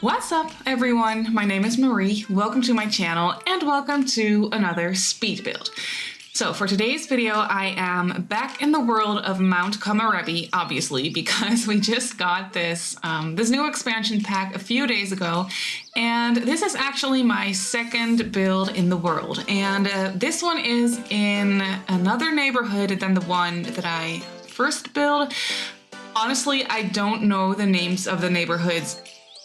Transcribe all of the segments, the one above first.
What's up everyone, my name is Marie, welcome to my channel and welcome to another speed build. So for today's video I am back in the world of Mount Komorebi, obviously, because we just got this new expansion pack a few days ago, and this is actually my second build in the world, and this one is in another neighborhood than the one that I first built. Honestly, I don't know the names of the neighborhoods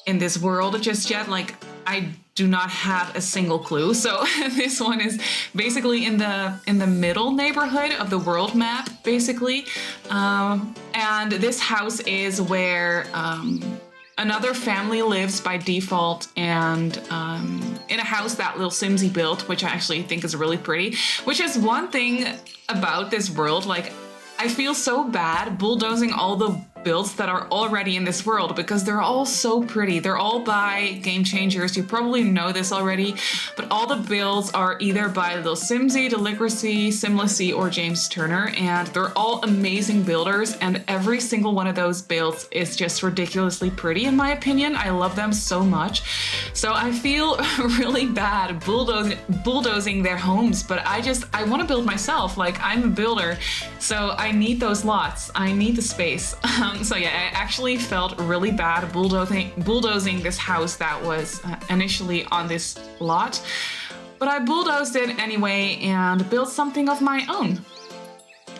in this world just yet. Like, I do not have a single clue. So this one is basically in the middle neighborhood of the world map, basically. And this house is where another family lives by default, and in a house that little Simsy built, which I actually think is really pretty. Which is one thing about this world, like, I feel so bad bulldozing all the builds that are already in this world because they're all so pretty. They're all by Game Changers. You probably know this already, but all the builds are either by Lil Simsy, Deligracy, Simmarysims, or James Turner, and they're all amazing builders, and every single one of those builds is just ridiculously pretty in my opinion. I love them so much. So I feel really bad bulldozing their homes, but I want to build myself. Like, I'm a builder, so I need those lots. I need the space. So yeah, I actually felt really bad bulldozing this house that was initially on this lot, but I bulldozed it anyway and built something of my own.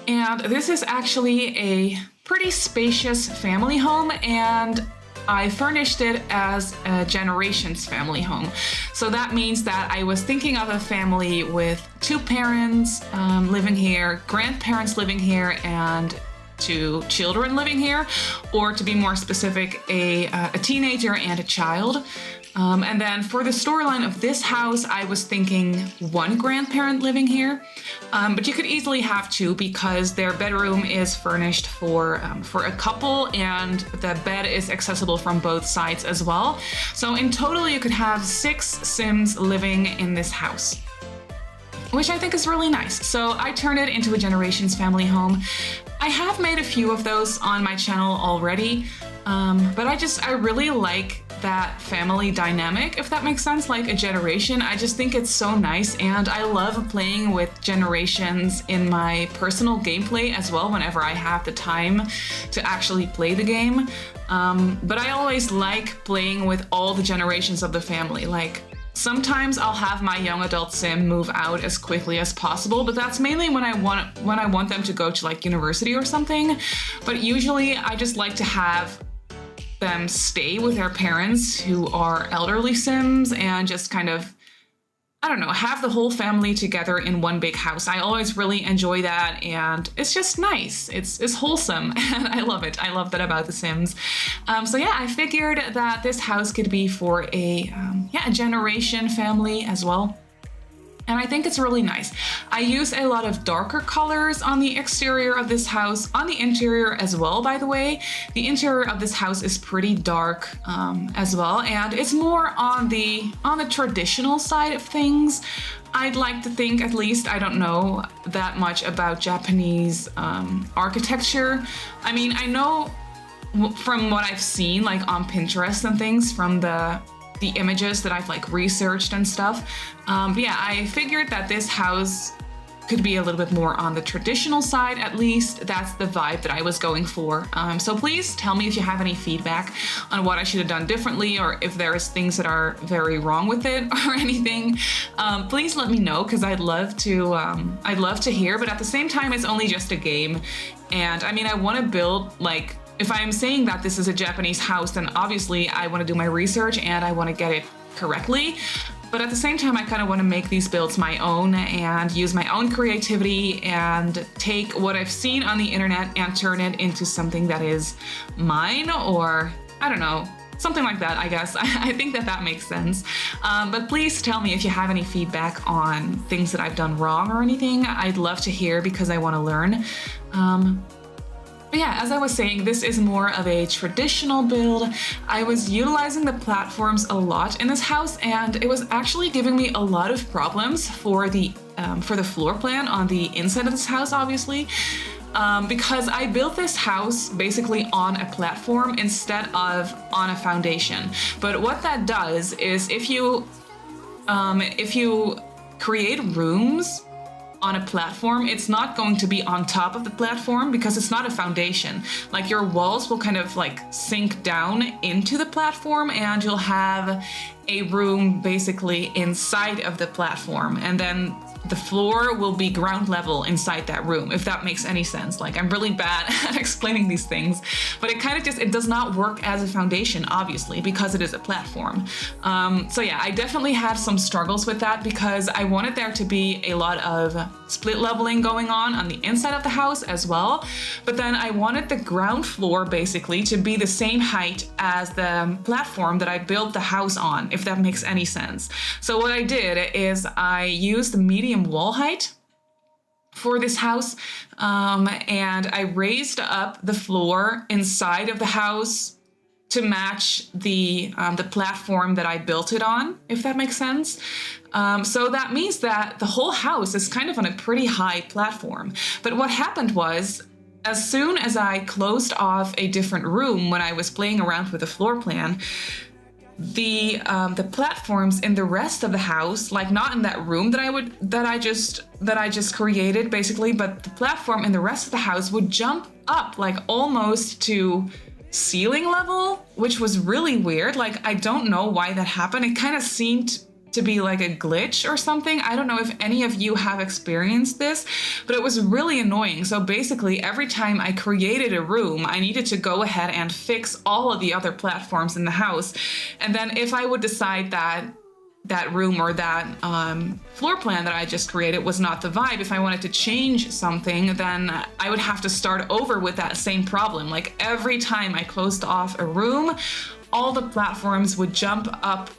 And this is actually a pretty spacious family home, and I furnished it as a generations family home. So that means that I was thinking of a family with two parents living here, grandparents living here, and two children living here, or to be more specific, a teenager and a child. And then for the storyline of this house, I was thinking one grandparent living here, but you could easily have two because their bedroom is furnished for a couple, and the bed is accessible from both sides as well. So in total, you could have 6 Sims living in this house, which I think is really nice. So I turned it into a generations family home. I have made a few of those on my channel already, but I really like that family dynamic, if that makes sense, like a generation. I just think it's so nice, and I love playing with generations in my personal gameplay as well whenever I have the time to actually play the game. But I always like playing with all the generations of the family. Like, sometimes I'll have my young adult sim move out as quickly as possible, but that's mainly when I want them to go to like university or something. But usually I just like to have them stay with their parents who are elderly sims and just kind of, I don't know, have the whole family together in one big house. I always really enjoy that, and it's just nice. It's wholesome, and I love it. I love that about The Sims. So yeah, I figured that this house could be for a generation family as well. And I think it's really nice. I use a lot of darker colors on the exterior of this house, on the interior as well, by the way. The interior of this house is pretty dark as well, and it's more on the traditional side of things. I'd like to think, at least. I don't know that much about Japanese architecture. I mean, I know from what I've seen, like on Pinterest and things, from the images that I've like researched and stuff. But yeah, I figured that this house could be a little bit more on the traditional side. At least that's the vibe that I was going for. So please tell me if you have any feedback on what I should have done differently, or if there's things that are very wrong with it or anything. Please let me know, because I'd love to hear. But at the same time, it's only just a game, and I mean, I want to build, like, if I'm saying that this is a Japanese house, then obviously I want to do my research and I want to get it correctly. But at the same time, I kind of want to make these builds my own and use my own creativity and take what I've seen on the internet and turn it into something that is mine, or I don't know, something like that, I guess. I think that makes sense. But please tell me if you have any feedback on things that I've done wrong or anything. I'd love to hear, because I want to learn. But yeah, as I was saying, this is more of a traditional build. I was utilizing the platforms a lot in this house, and it was actually giving me a lot of problems for the floor plan on the inside of this house, obviously. because I built this house basically on a platform instead of on a foundation. But what that does is if you create rooms on a platform, it's not going to be on top of the platform because it's not a foundation. Like your walls will kind of like sink down into the platform and you'll have a room basically inside of the platform, and then the floor will be ground level inside that room, if that makes any sense. Like, I'm really bad at explaining these things, but it kind of just, it does not work as a foundation, obviously, because it is a platform. So yeah, I definitely had some struggles with that because I wanted there to be a lot of split leveling going on the inside of the house as well. But then I wanted the ground floor basically to be the same height as the platform that I built the house on, if that makes any sense. So what I did is I used the medium wall height for this house, and I raised up the floor inside of the house to match the platform that I built it on, if that makes sense. So that means that the whole house is kind of on a pretty high platform. But what happened was, as soon as I closed off a different room when I was playing around with the floor plan, the platforms in the rest of the house, like not in that room that I just created basically, but the platform in the rest of the house would jump up like almost to ceiling level, which was really weird. Like, I don't know why that happened. It kind of seemed to be like a glitch or something. I don't know if any of you have experienced this, but it was really annoying. So basically every time I created a room, I needed to go ahead and fix all of the other platforms in the house. And then if I would decide that that room or that floor plan that I just created was not the vibe, if I wanted to change something, then I would have to start over with that same problem. Like, every time I closed off a room, all the platforms would jump up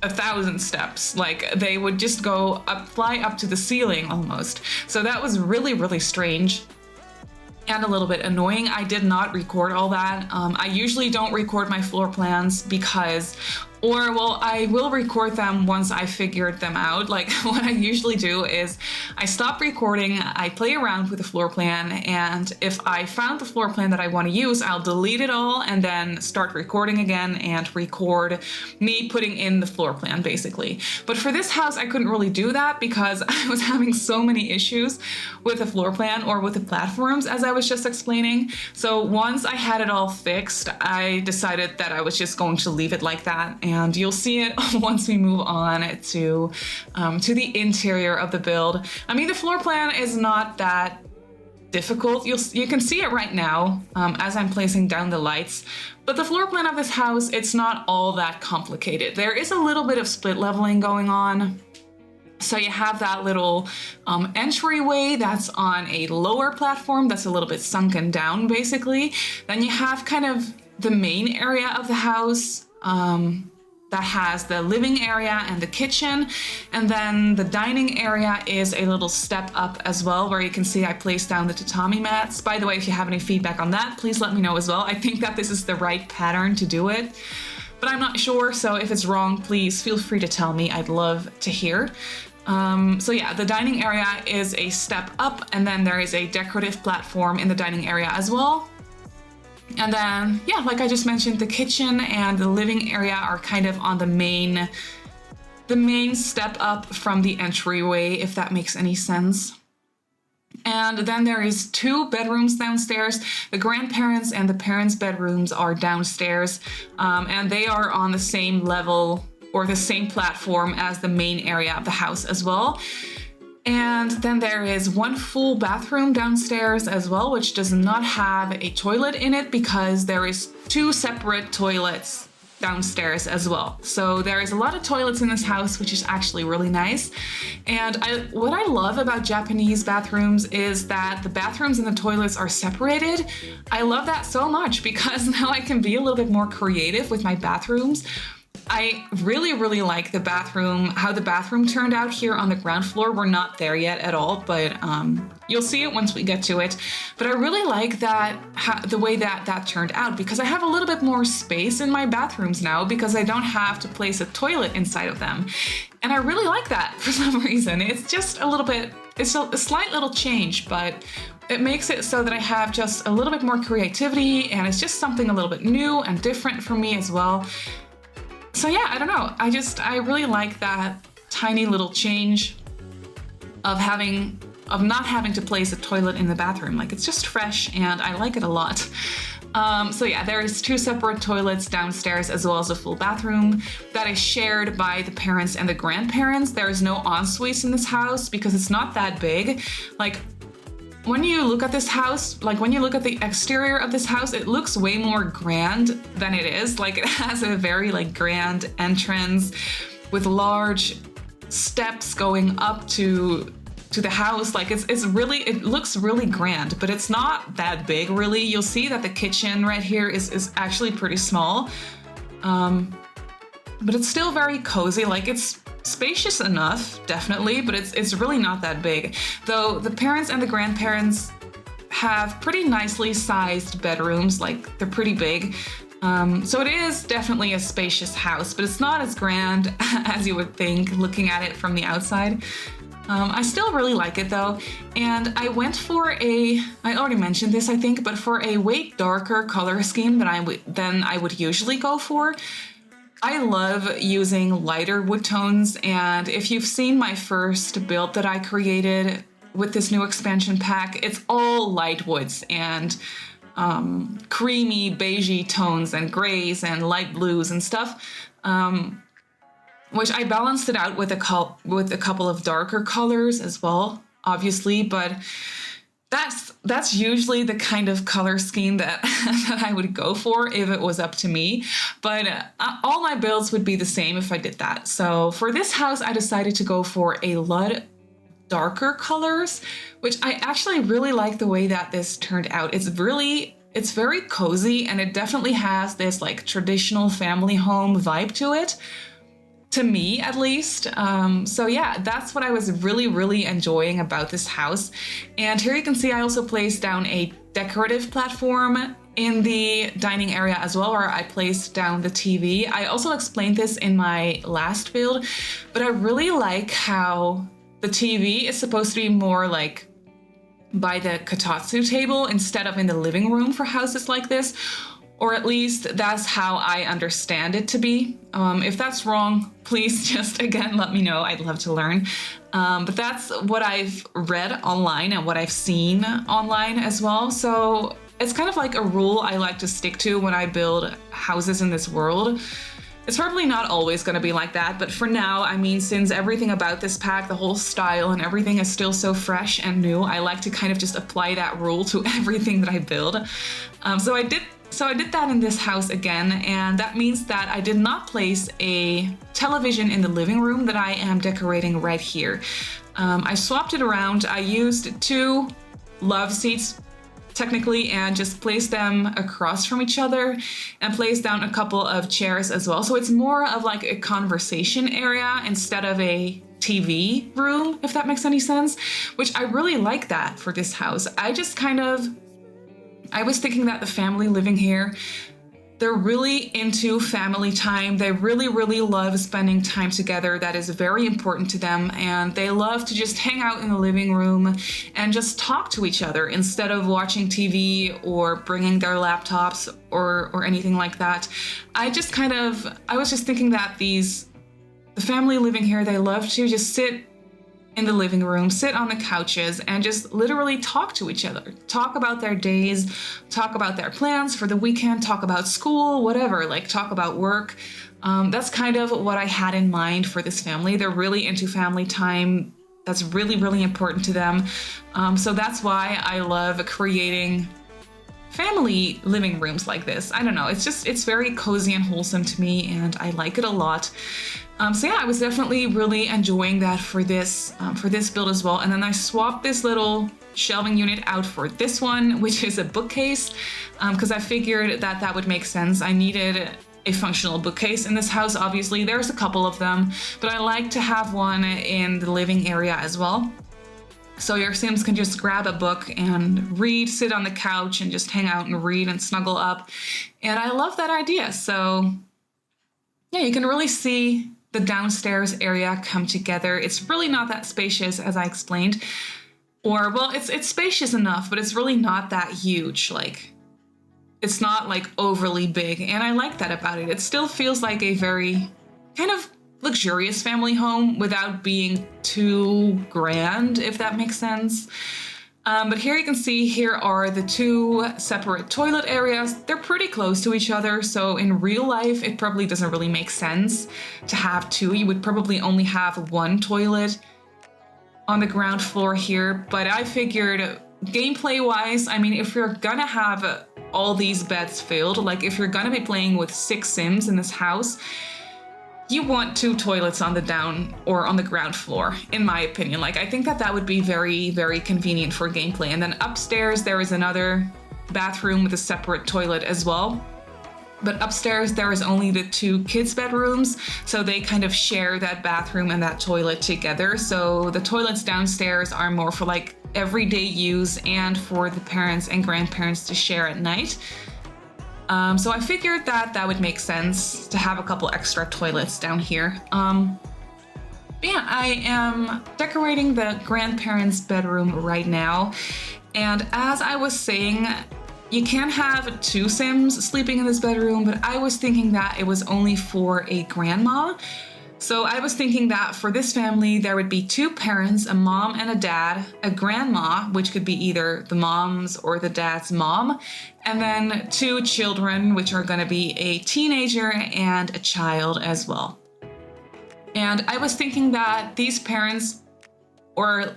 1,000 steps. Like, they would just go up, fly up to the ceiling almost. So that was really, really strange and a little bit annoying. I did not record all that. I usually don't record my floor plans because, I will record them once I figured them out. Like, what I usually do is I stop recording, I play around with the floor plan, and if I found the floor plan that I want to use, I'll delete it all and then start recording again and record me putting in the floor plan basically. But for this house, I couldn't really do that because I was having so many issues with the floor plan or with the platforms, as I was just explaining. So once I had it all fixed, I decided that I was just going to leave it like that. And you'll see it once we move on to the interior of the build. I mean, the floor plan is not that difficult. You can see it right now as I'm placing down the lights. But the floor plan of this house, it's not all that complicated. There is a little bit of split leveling going on. So you have that little entryway that's on a lower platform that's a little bit sunken down basically. Then you have kind of the main area of the house that has the living area and the kitchen, and then the dining area is a little step up as well, where you can see I placed down the tatami mats. By the way, if you have any feedback on that, please let me know as well. I think that this is the right pattern to do it, but I'm not sure, so if it's wrong, please feel free to tell me. I'd love to hear. So yeah, the dining area is a step up, and then there is a decorative platform in the dining area as well. And then, yeah, like I just mentioned, the kitchen and the living area are kind of on the main step up from the entryway, if that makes any sense. And then there is 2 bedrooms downstairs. The grandparents and the parents' bedrooms are downstairs, and they are on the same level or the same platform as the main area of the house as well. And then there is 1 full bathroom downstairs as well, which does not have a toilet in it because there is 2 separate toilets downstairs as well. So there is a lot of toilets in this house, which is actually really nice. And what I love about Japanese bathrooms is that the bathrooms and the toilets are separated. I love that so much because now I can be a little bit more creative with my bathrooms. I really like the bathroom, how the bathroom turned out here on the ground floor. We're not there yet at all, but you'll see it once we get to it. But I really like that, the way that turned out, because I have a little bit more space in my bathrooms now because I don't have to place a toilet inside of them. And I really like that for some reason. It's just a little bit, it's a slight little change, but it makes it so that I have just a little bit more creativity, and it's just something a little bit new and different for me as well. So yeah, I don't know. I really like that tiny little change of not having to place a toilet in the bathroom. Like, it's just fresh and I like it a lot. So yeah, there is 2 separate toilets downstairs as well as a full bathroom that is shared by the parents and the grandparents. There is no ensuite in this house because it's not that big. Like, when you look at this house, like when you look at the exterior of this house, it looks way more grand than it is. Like, it has a very like grand entrance with large steps going up to the house. Like, it looks really grand, but it's not that big really. You'll see that the kitchen right here is actually pretty small. But it's still very cozy. Like, it's spacious enough, definitely, but it's really not that big. Though the parents and the grandparents have pretty nicely sized bedrooms, like they're pretty big. So it is definitely a spacious house, but it's not as grand as you would think looking at it from the outside. I still really like it though, and I went for I already mentioned this I think, but for a way darker color scheme than I would usually go for. I love using lighter wood tones, and if you've seen my first build that I created with this new expansion pack, it's all light woods and creamy beigey tones and grays and light blues and stuff, which I balanced it out with a couple of darker colors as well, obviously, but that's usually the kind of color scheme that I would go for if it was up to me. But all my builds would be the same if I did that. So for this house, I decided to go for a lot darker colors, which I actually really like the way that this turned out. It's very cozy, and it definitely has this like traditional family home vibe to it. To me, at least. So yeah, that's what I was really enjoying about this house. And here you can see I also placed down a decorative platform in the dining area as well, where I placed down the TV. I also explained this in my last build, but I really like how the TV is supposed to be more like by the kotatsu table instead of in the living room for houses like this. Or at least that's how I understand it to be. If that's wrong, please just, again, let me know. I'd love to learn. But that's what I've read online and what I've seen online as well. So it's kind of like a rule I like to stick to when I build houses in this world. It's probably not always going to be like that, but for now, I mean, since everything about this pack, the whole style and everything is still so fresh and new, I like to kind of just apply that rule to everything that I build. So I did that in this house again, and that means that I did not place a television in the living room that I am decorating right here. I swapped it around. I used 2 love seats technically and just placed them across from each other and placed down a couple of chairs as well. So it's more of like a conversation area instead of a TV room, if that makes any sense, which I really like that for this house. I was thinking that the family living here, they're really into family time. They really love spending time together. That is very important to them. And they love to just hang out in the living room and just talk to each other instead of watching TV or bringing their laptops or anything like that. I was just thinking that the family living here, they love to just sit in the living room, sit on the couches, and just literally talk to each other. Talk about their days, talk about their plans for the weekend, talk about school, whatever, like talk about work. That's kind of what I had in mind for this family. They're really into family time. That's really important to them. So that's why I love creating family living rooms like this. I don't know, it's very cozy and wholesome to me, and I like it a lot. So yeah, I was definitely really enjoying that for this build as well. And then I swapped this little shelving unit out for this one, which is a bookcase, because I figured that would make sense. I needed a functional bookcase in this house. Obviously, there's a couple of them, but I like to have one in the living area as well. So your Sims can just grab a book and read, sit on the couch and just hang out and read and snuggle up. And I love that idea. So yeah, you can really see the downstairs area come together. It's really not that spacious, as I explained. Or, well, it's spacious enough, but it's really not that huge. Like, it's not like overly big. And I like that about it. It still feels like a very kind of luxurious family home without being too grand, if that makes sense. But here you can see, here are the two separate toilet areas. They're pretty close to each other, so in real life, it probably doesn't really make sense to have two. You would probably only have one toilet on the ground floor here, but I figured gameplay-wise, I mean, if you're gonna have all these beds filled, like if you're gonna be playing with 6 Sims in this house, you want 2 toilets on the down or on the ground floor, in my opinion. Like, I think that that would be very, very convenient for gameplay. And then upstairs, there is another bathroom with a separate toilet as well. But upstairs, there is only the 2 kids' bedrooms, so they kind of share that bathroom and that toilet together. So the toilets downstairs are more for like everyday use and for the parents and grandparents to share at night. So I figured that that would make sense to have a couple extra toilets down here. Yeah, I am decorating the grandparents' bedroom right now. And as I was saying, you can have 2 Sims sleeping in this bedroom, but I was thinking that it was only for a grandma. So I was thinking that for this family, there would be 2 parents, a mom and a dad, a grandma, which could be either the mom's or the dad's mom, and then 2 children, which are going to be a teenager and a child as well. And I was thinking that these parents, or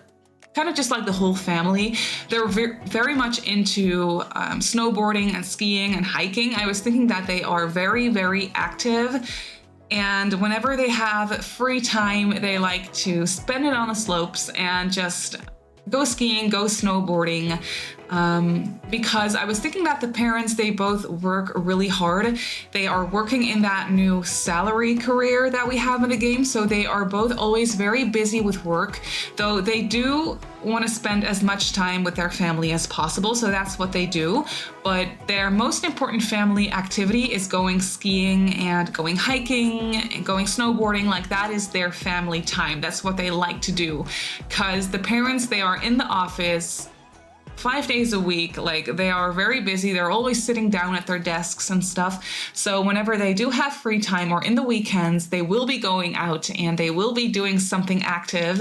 kind of just like the whole family, they're very much into snowboarding and skiing and hiking. I was thinking that they are very, very active. And whenever they have free time, they like to spend it on the slopes and just go skiing, go snowboarding, because I was thinking that the parents, they both work really hard. They are working in that new salary career that we have in the game, so they are both always very busy with work, though they do want to spend as much time with their family as possible, so that's what they do. But their most important family activity is going skiing and going hiking and going snowboarding. Like, that is their family time. That's what they like to do, because the parents, they are in the office 5 days a week. Like, they are very busy. They're always sitting down at their desks and stuff. So whenever they do have free time or in the weekends, they will be going out and they will be doing something active.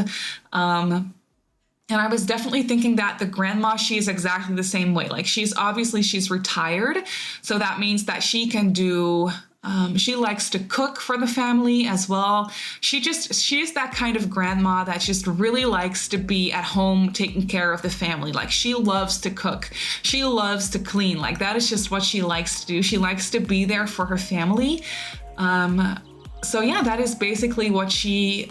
And I was definitely thinking that the grandma, she's exactly the same way. Like, she's retired. So that means that she can do, she likes to cook for the family as well. She's that kind of grandma that just really likes to be at home taking care of the family. Like, she loves to cook. She loves to clean. Like, that is just what she likes to do. She likes to be there for her family. So yeah, that is basically what she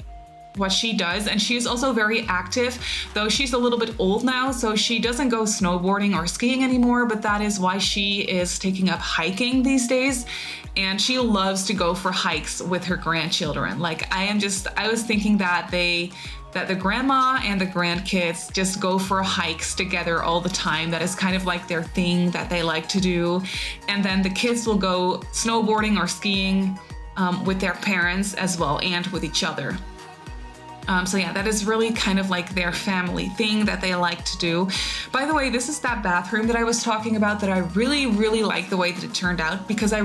does. And she's also very active, though she's a little bit old now, so she doesn't go snowboarding or skiing anymore, but that is why she is taking up hiking these days. And she loves to go for hikes with her grandchildren. Like, I was thinking that the grandma and the grandkids just go for hikes together all the time. That is kind of like their thing that they like to do. And then the kids will go snowboarding or skiing with their parents as well, and with each other. So yeah, that is really kind of like their family thing that they like to do. By the way, this is that bathroom that I was talking about that I really, really like the way that it turned out, because I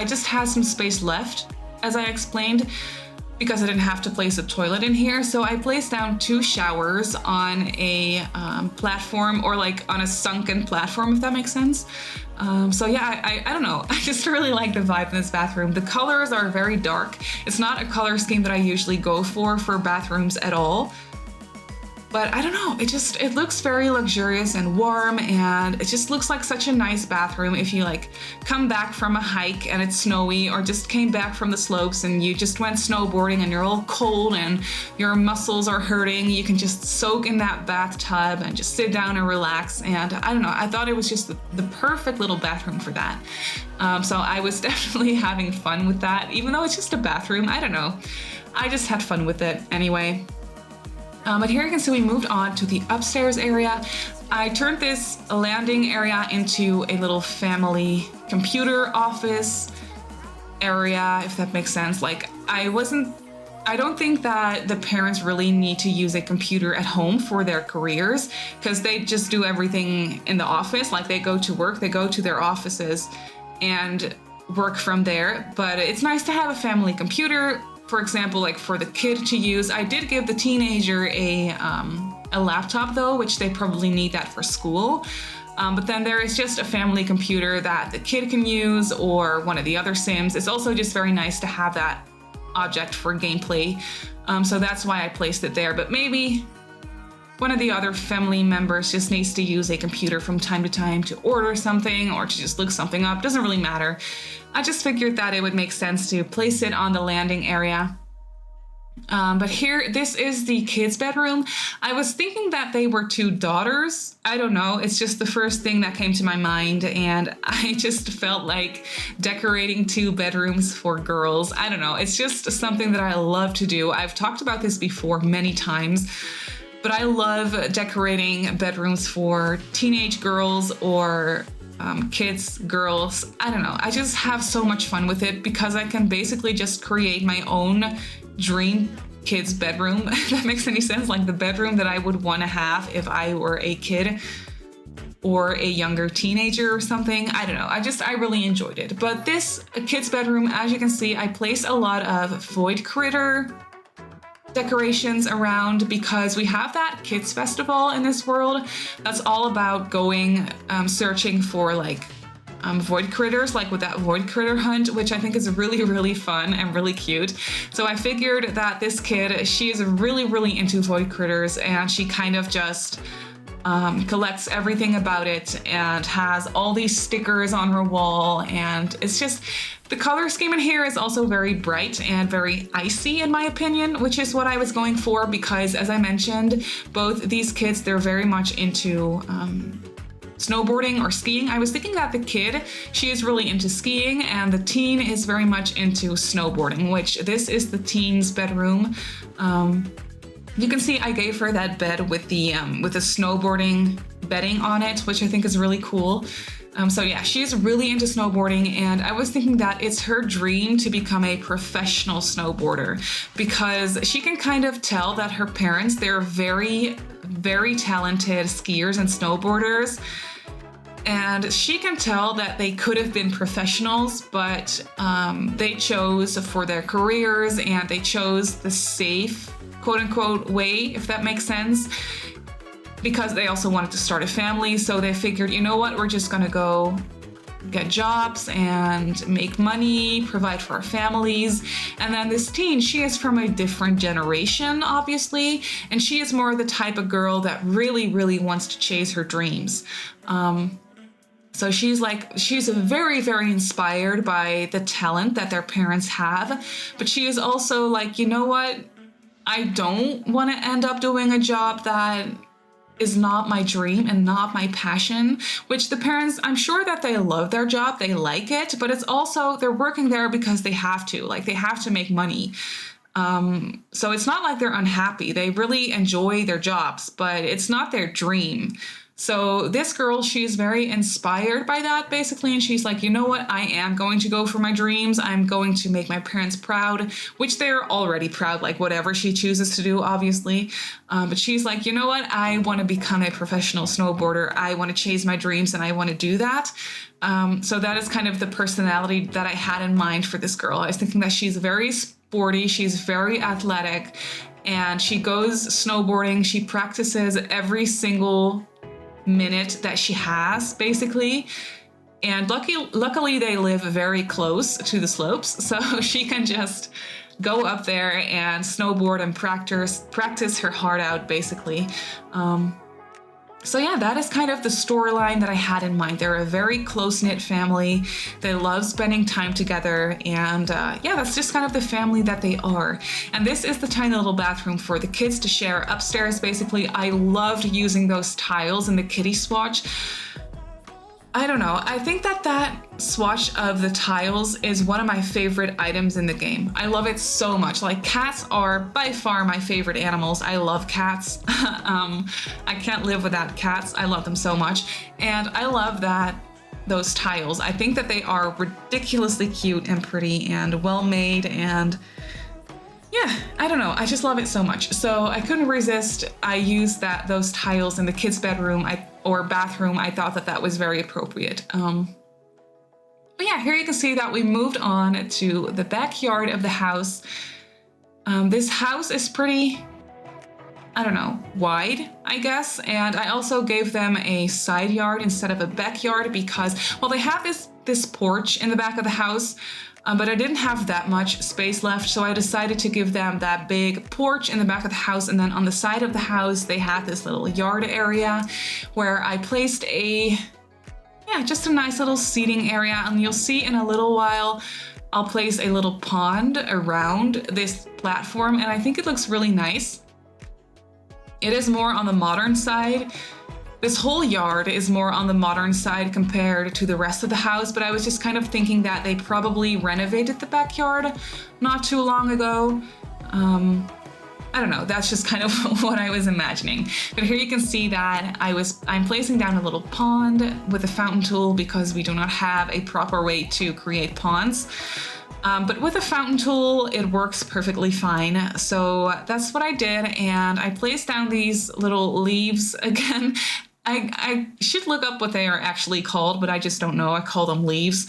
just had some space left, as I explained, because I didn't have to place a toilet in here. So I placed down 2 showers on a platform, or like on a sunken platform, if that makes sense. So yeah, I don't know. I just really like the vibe in this bathroom. The colors are very dark. It's not a color scheme that I usually go for bathrooms at all. But I don't know, it looks very luxurious and warm, and it just looks like such a nice bathroom if you like come back from a hike and it's snowy, or just came back from the slopes and you just went snowboarding and you're all cold and your muscles are hurting. You can just soak in that bathtub and just sit down and relax. And I don't know, I thought it was just the perfect little bathroom for that. So I was definitely having fun with that, even though it's just a bathroom. I don't know, I just had fun with it anyway. But here you can see we moved on to the upstairs area. I turned this landing area into a little family computer office area, if that makes sense. Like, I don't think that the parents really need to use a computer at home for their careers, because they just do everything in the office. Like, they go to work, they go to their offices and work from there. But it's nice to have a family computer, for example, like for the kid to use. I did give the teenager a laptop though, which they probably need that for school. But then there is just a family computer that the kid can use, or one of the other Sims. It's also just very nice to have that object for gameplay. So that's why I placed it there. But maybe one of the other family members just needs to use a computer from time to time to order something or to just look something up. Doesn't really matter. I just figured that it would make sense to place it on the landing area. But here, this is the kids' bedroom. I was thinking that they were two daughters. I don't know, it's just the first thing that came to my mind, and I just felt like decorating two bedrooms for girls. I don't know, it's just something that I love to do. I've talked about this before many times, but I love decorating bedrooms for teenage girls or kids, girls. I don't know, I just have so much fun with it because I can basically just create my own dream kids bedroom, if that makes any sense. Like the bedroom that I would want to have if I were a kid or a younger teenager or something. I don't know, I really enjoyed it. But this kids bedroom, as you can see, I placed a lot of void critter decorations around because we have that kids festival in this world that's all about going searching for like void critters, like with that void critter hunt, which I think is really, really fun and really cute. So I figured that this kid, she is really, really into void critters, and she kind of just collects everything about it and has all these stickers on her wall. And it's just, the color scheme in here is also very bright and very icy in my opinion, which is what I was going for because, as I mentioned, both these kids, they're very much into snowboarding or skiing. I was thinking that the kid, she is really into skiing, and the teen is very much into snowboarding, which this is the teen's bedroom. You can see I gave her that bed with the snowboarding bedding on it, which I think is really cool. So yeah, she's really into snowboarding, and I was thinking that it's her dream to become a professional snowboarder because she can kind of tell that her parents, they're very, very talented skiers and snowboarders. And she can tell that they could have been professionals, but they chose for their careers, and they chose the safe, quote unquote, way, if that makes sense, because they also wanted to start a family. So they figured, you know what, we're just gonna go get jobs and make money, provide for our families. And then this teen, she is from a different generation, obviously, and she is more the type of girl that really, really wants to chase her dreams. So she's very, very inspired by the talent that their parents have, but she is also like, you know what? I don't want to end up doing a job that is not my dream and not my passion, which the parents, I'm sure that they love their job, they like it, but it's also, they're working there because they have to, like they have to make money. So it's not like they're unhappy. They really enjoy their jobs, but it's not their dream. So this girl, she's very inspired by that basically, and she's like, you know what, I am going to go for my dreams. I'm going to make my parents proud, which they're already proud, like whatever she chooses to do, obviously. But she's like, you know what, I want to become a professional snowboarder. I want to chase my dreams, and I want to do that. So that is kind of the personality that I had in mind for this girl. I was thinking that she's very sporty, she's very athletic, and she goes snowboarding. She practices every single minute that she has, basically. And luckily they live very close to the slopes, so she can just go up there and snowboard and practice her heart out, basically. So yeah, that is kind of the storyline that I had in mind. They're a very close-knit family. They love spending time together, and yeah, that's just kind of the family that they are. And this is the tiny little bathroom for the kids to share upstairs, basically. I loved using those tiles in the kitty swatch. I don't know, I think that swatch of the tiles is one of my favorite items in the game. I love it so much. Like, cats are by far my favorite animals. I love cats. I can't live without cats. I love them so much. And I love those tiles. I think that they are ridiculously cute and pretty and well made, and yeah, I don't know, I just love it so much. So I couldn't resist. I used those tiles in the kids' bedroom or bathroom. I thought that was very appropriate. But yeah, here you can see that we moved on to the backyard of the house. This house is pretty, I don't know, wide, I guess. And I also gave them a side yard instead of a backyard because, well, they have this porch in the back of the house, but I didn't have that much space left, so I decided to give them that big porch in the back of the house, and then on the side of the house they had this little yard area where I placed just a nice little seating area, and you'll see in a little while I'll place a little pond around this platform, and I think it looks really nice. It is more on the modern side. This whole yard is more on the modern side compared to the rest of the house, but I was just kind of thinking that they probably renovated the backyard not too long ago. I don't know, that's just kind of what I was imagining. But here you can see that I'm placing down a little pond with a fountain tool because we do not have a proper way to create ponds. But with a fountain tool, it works perfectly fine. So that's what I did, and I placed down these little leaves again. I should look up what they are actually called, but I just don't know. I call them leaves,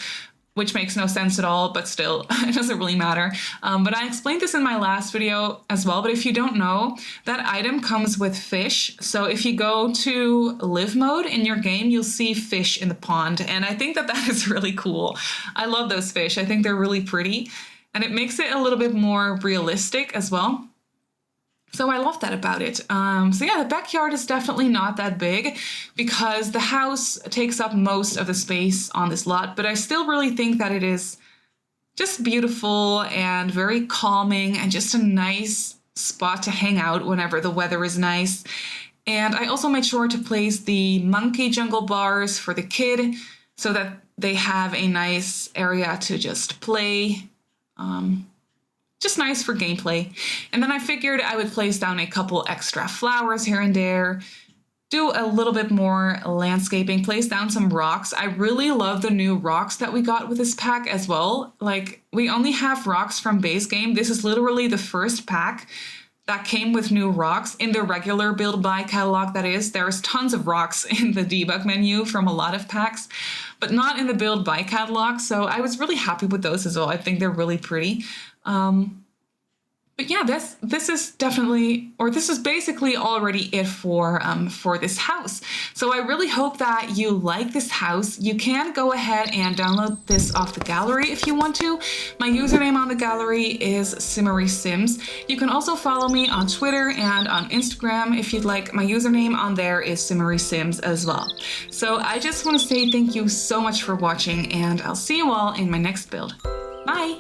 which makes no sense at all, but still, it doesn't really matter. But I explained this in my last video as well, but if you don't know, that item comes with fish. So if you go to live mode in your game, you'll see fish in the pond, and I think that is really cool. I love those fish. I think they're really pretty, and it makes it a little bit more realistic as well. So I love that about it. So yeah, the backyard is definitely not that big because the house takes up most of the space on this lot, but I still really think that it is just beautiful and very calming and just a nice spot to hang out whenever the weather is nice. And I also made sure to place the monkey jungle bars for the kid so that they have a nice area to just play. Just nice for gameplay. And then I figured I would place down a couple extra flowers here and there, do a little bit more landscaping, place down some rocks. I really love the new rocks that we got with this pack as well. Like, we only have rocks from base game. This is literally the first pack that came with new rocks in the regular build buy catalog. That is, there's tons of rocks in the debug menu from a lot of packs, but not in the build buy catalog. So I was really happy with those as well. I think they're really pretty. But yeah, this is definitely, or this is basically already it for this house. So I really hope that you like this house. You can go ahead and download this off the gallery if you want to. My username on the gallery is Simmarysims. You can also follow me on Twitter and on Instagram if you'd like. My username on there is Simmarysims as well. So I just want to say thank you so much for watching, and I'll see you all in my next build. Bye!